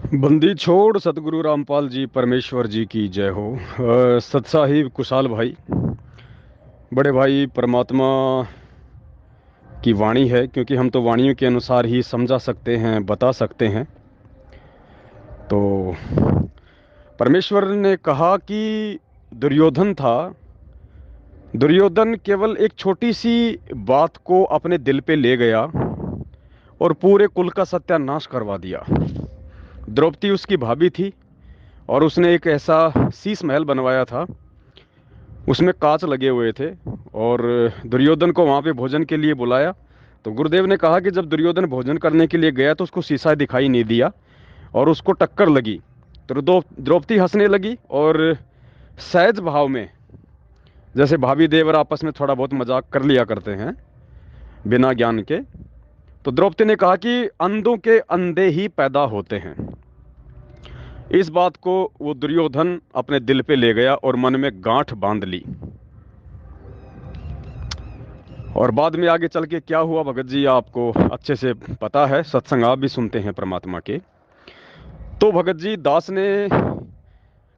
बंदी छोड़ सतगुरु रामपाल जी परमेश्वर जी की जय हो। सत्साहिब कुशाल भाई, बड़े भाई, परमात्मा की वाणी है, क्योंकि हम तो वाणियों के अनुसार ही समझा सकते हैं, बता सकते हैं। तो परमेश्वर ने कहा कि दुर्योधन था। दुर्योधन केवल एक छोटी सी बात को अपने दिल पे ले गया और पूरे कुल का सत्यानाश करवा दिया। द्रौपदी उसकी भाभी थी और उसने एक ऐसा शीश महल बनवाया था, उसमें कांच लगे हुए थे। और दुर्योधन को वहाँ पे भोजन के लिए बुलाया। तो गुरुदेव ने कहा कि जब दुर्योधन भोजन करने के लिए गया तो उसको शीशा दिखाई नहीं दिया और उसको टक्कर लगी। तो द्रौपदी हंसने लगी और सहज भाव में, जैसे भाभी देवर आपस में थोड़ा बहुत मजाक कर लिया करते हैं बिना ज्ञान के, तो द्रौपदी ने कहा कि अंधों के अंधे ही पैदा होते हैं। इस बात को वो दुर्योधन अपने दिल पे ले गया और मन में गांठ बांध ली। और बाद में आगे चल के क्या हुआ भगत जी, आपको अच्छे से पता है, सत्संग आप भी सुनते हैं परमात्मा के। तो भगत जी, दास ने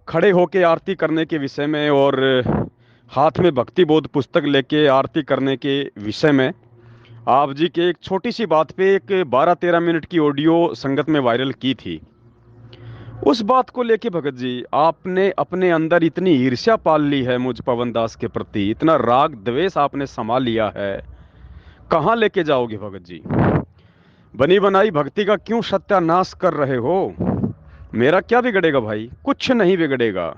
खड़े होके आरती करने के विषय में और हाथ में भक्ति बोध पुस्तक लेके आरती करने के विषय में आप जी के एक छोटी सी बात पे एक 12-13 मिनट की ऑडियो संगत में वायरल की थी। उस बात को लेके भगत जी, आपने अपने अंदर इतनी ईर्ष्या पाल ली है मुझ पवन दास के प्रति, इतना राग द्वेष आपने समा लिया है। कहाँ लेके जाओगे भगत जी? बनी बनाई भक्ति का क्यों सत्यानाश कर रहे हो? मेरा क्या बिगड़ेगा भाई? कुछ नहीं बिगड़ेगा,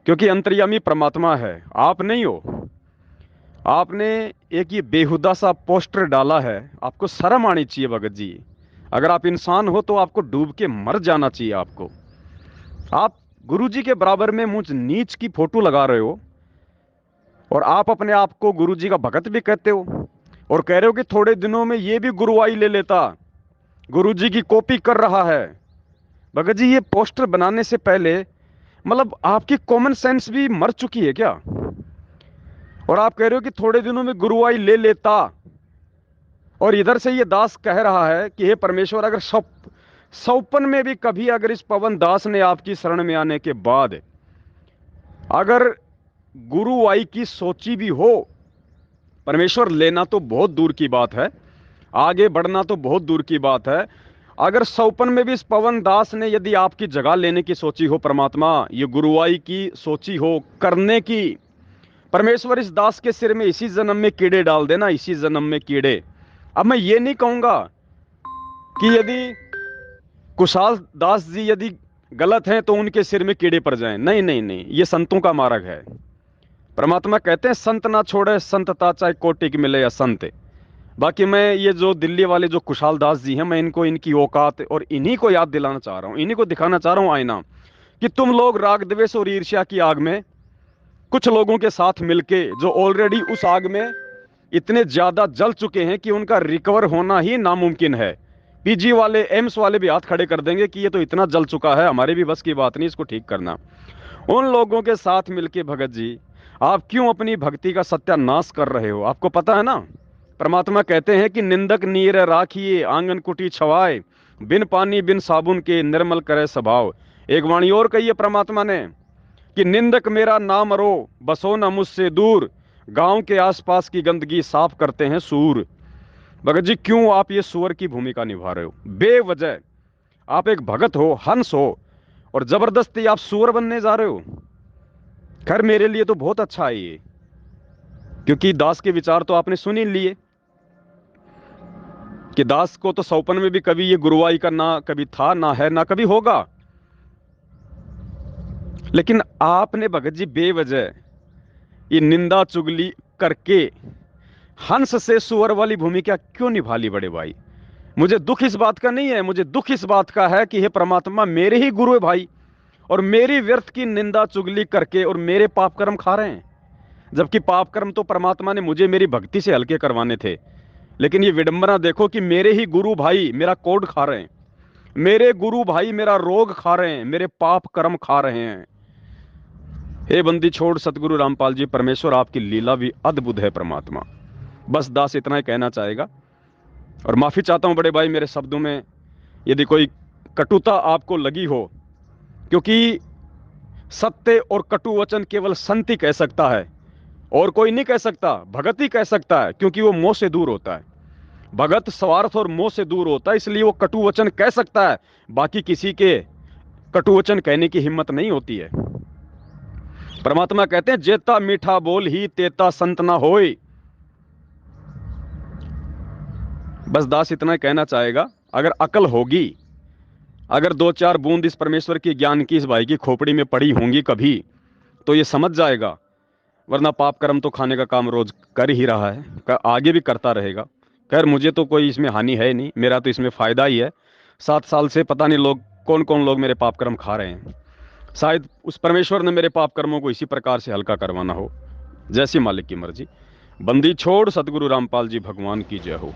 क्योंकि अंतर्यामी परमात्मा है, आप नहीं हो। आपने एक ये बेहुदा सा पोस्टर डाला है, आपको शर्म आनी चाहिए भगत जी। अगर आप इंसान हो तो आपको डूब के मर जाना चाहिए आपको। आप गुरुजी के बराबर में मुझ नीच की फोटो लगा रहे हो और आप अपने आप को गुरुजी का भगत भी कहते हो और कह रहे हो कि थोड़े दिनों में ये भी गुरुवाई ले लेता, गुरुजी की कॉपी कर रहा है। भगत जी, ये पोस्टर बनाने से पहले मतलब आपकी कॉमन सेंस भी मर चुकी है क्या? और आप कह रहे हो कि थोड़े दिनों में गुरुवाई ले लेता, और इधर से ये दास कह रहा है कि हे परमेश्वर, अगर सौपन में भी कभी अगर इस पवन दास ने आपकी शरण में आने के बाद अगर गुरुवाई की सोची भी हो, परमेश्वर लेना तो बहुत दूर की बात है, आगे बढ़ना तो बहुत दूर की बात है, अगर सौपन में भी इस पवन दास ने यदि आपकी जगह लेने की सोची हो, परमात्मा ये गुरुवाई की सोची हो करने की, परमेश्वर इस दास के सिर में इसी जन्म में कीड़े डाल देना, इसी जन्म में कीड़े। अब मैं ये नहीं कहूंगा कि यदि कुशाल दास जी यदि गलत हैं तो उनके सिर में कीड़े पड़ जाएं, नहीं नहीं नहीं, ये संतों का मार्ग है। परमात्मा कहते हैं संत ना छोड़े संतता, चाहे कोटि की मिले या संत। बाकी मैं ये जो दिल्ली वाले जो कुशाल दास जी हैं, मैं इनको इनकी औकात और इन्हीं को याद दिलाना चाह रहा हूं, इन्हीं को दिखाना चाह रहा हूं आईना, कि तुम लोग राग द्वेष और ईर्ष्या की आग में कुछ लोगों के साथ मिलके जो ऑलरेडी उस आग में इतने ज्यादा जल चुके हैं कि उनका रिकवर होना ही नामुमकिन है। पीजी वाले, एम्स वाले भी हाथ खड़े कर देंगे कि ये तो इतना जल चुका है, हमारे भी बस की बात नहीं इसको ठीक करना। उन लोगों के साथ मिलके भगत जी, आप क्यों अपनी भक्ति का सत्यानाश कर रहे हो? आपको पता है ना, परमात्मा कहते हैं कि निंदक नीर राखिए आंगन कुटी छवाए, बिन पानी बिन साबुन के निर्मल करे स्वभाव। एक वाणी और कही है परमात्मा ने कि निंदक मेरा नाम रो, बसो न मुझसे दूर, गांव के आसपास की गंदगी साफ करते हैं सूर। भगत जी, क्यों आप ये सूअर की भूमिका निभा रहे हो बेवजह? आप एक भगत हो, हंस हो, और जबरदस्ती आप सूअर बनने जा रहे हो। खैर, मेरे लिए तो बहुत अच्छा है ये, क्योंकि दास के विचार तो आपने सुन ही लिए कि दास को तो सौपन में भी कभी ये गुरुवाई का ना कभी था, ना है, ना कभी होगा। लेकिन आपने भगत जी बेवजह ये निंदा चुगली करके हंस से सुअर वाली भूमिका क्यों निभा ली बड़े भाई? मुझे दुख इस बात का नहीं है, मुझे दुख इस बात का है कि हे परमात्मा, मेरे ही गुरु है भाई, और मेरी व्यर्थ की निंदा चुगली करके और मेरे पाप कर्म खा रहे हैं। जबकि पाप कर्म तो परमात्मा ने मुझे मेरी भक्ति से हल्के करवाने थे। लेकिन ये विडंबना देखो कि मेरे ही गुरु भाई मेरा कोड खा रहे हैं, मेरे गुरु भाई मेरा रोग खा रहे हैं, मेरे पाप कर्म खा रहे हैं। हे बंदी छोड़ सतगुरु रामपाल जी, परमेश्वर आपकी लीला भी अद्भुत है परमात्मा। बस दास इतना ही कहना चाहेगा, और माफी चाहता हूं बड़े भाई, मेरे शब्दों में यदि कोई कटुता आपको लगी हो, क्योंकि सत्य और कटु वचन केवल संत ही कह सकता है, और कोई नहीं कह सकता। भगत ही कह सकता है, क्योंकि वो मोह से दूर होता है। भगत स्वार्थ और मोह से दूर होता है, इसलिए वो कटु वचन कह सकता है। बाकी किसी के कटु वचन कहने की हिम्मत नहीं होती है। परमात्मा कहते हैं, जेता मीठा बोल ही तेता संत ना होय। बस दास इतना कहना चाहेगा, अगर अकल होगी, अगर दो चार बूंद इस परमेश्वर की ज्ञान की इस भाई की खोपड़ी में पड़ी होंगी कभी, तो ये समझ जाएगा। वरना पाप कर्म तो खाने का काम रोज कर ही रहा है, आगे भी करता रहेगा। खैर, मुझे तो कोई इसमें हानि है नहीं, मेरा तो इसमें फायदा ही है। 7 साल से पता नहीं लोग कौन कौन लोग मेरे पाप कर्म खा रहे हैं। शायद उस परमेश्वर ने मेरे पाप कर्मों को इसी प्रकार से हल्का करवाना हो। जैसी मालिक की मर्जी। बंदी छोड़, सतगुरु रामपाल जी भगवान की जय हो।